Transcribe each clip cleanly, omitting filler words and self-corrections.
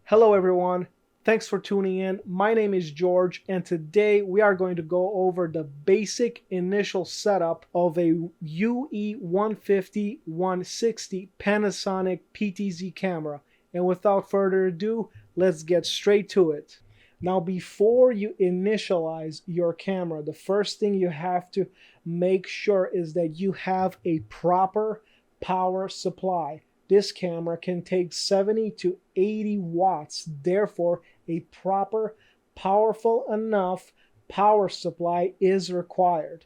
Hello everyone, thanks for tuning in. My name is George and today we are going to go over the basic initial setup of a UE150-160 Panasonic PTZ camera. And without further ado, let's get straight to it. Now before you initialize your camera, the first thing you have to make sure is that you have a proper power supply. This camera can take 70 to 80 watts, therefore a proper, powerful enough power supply is required.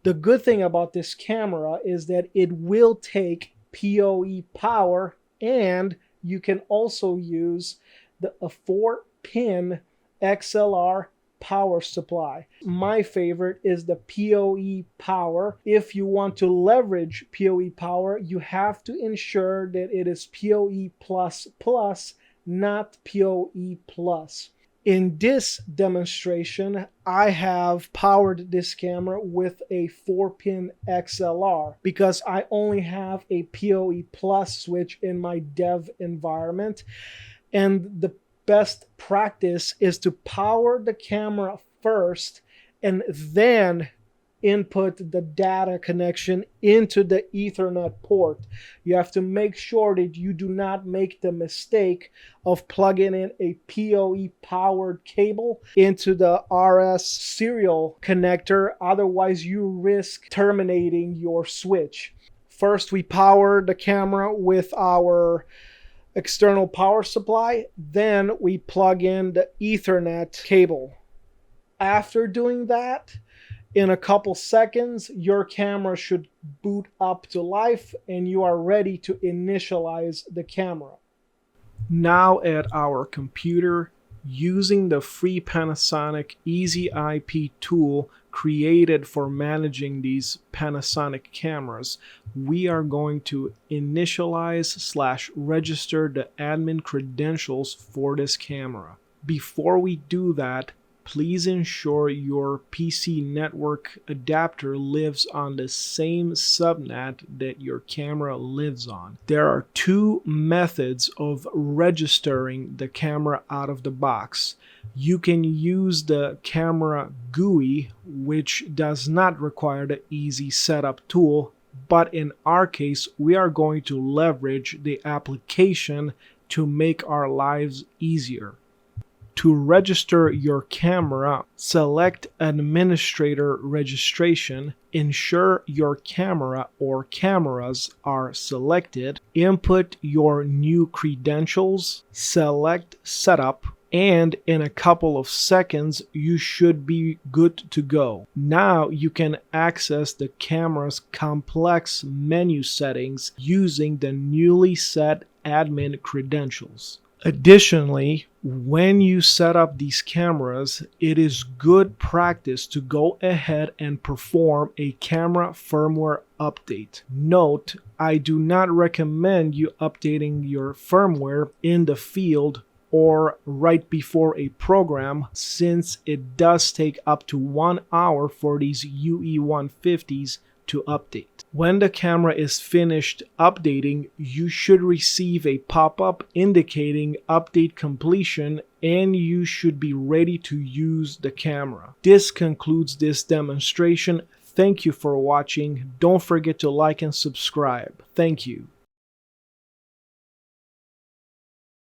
The good thing about this camera is that it will take PoE power, and you can also use a 4-pin XLR power supply. My favorite is the PoE power. If you want to leverage PoE power, you have to ensure that it is PoE++, not PoE+. In this demonstration, I have powered this camera with a 4-pin XLR because I only have a PoE+ switch in my dev environment, and the best practice is to power the camera first and then input the data connection into the Ethernet port. You have to make sure that you do not make the mistake of plugging in a PoE powered cable into the RS serial connector, otherwise you risk terminating your switch. First, we power the camera with our external power supply, then we plug in the Ethernet cable. After doing that, in a couple seconds, your camera should boot up to life and you are ready to initialize the camera. Now at our computer, using the free Panasonic Easy IP tool created for managing these Panasonic cameras, we are going to initialize/register the admin credentials for this camera. Before we do that, please ensure your PC network adapter lives on the same subnet that your camera lives on. There are two methods of registering the camera out of the box. You can use the camera GUI, which does not require the easy setup tool, but in our case, we are going to leverage the application to make our lives easier. To register your camera, select Administrator Registration, ensure your camera or cameras are selected, input your new credentials, select Setup, and in a couple of seconds you should be good to go. Now you can access the camera's complex menu settings using the newly set admin credentials. Additionally, when you set up these cameras, it is good practice to go ahead and perform a camera firmware update. Note, I do not recommend you updating your firmware in the field or right before a program, since it does take up to 1 hour for these UE150s to update. When the camera is finished updating, you should receive a pop-up indicating update completion and you should be ready to use the camera. This concludes this demonstration. Thank you for watching. Don't forget to like and subscribe. Thank you.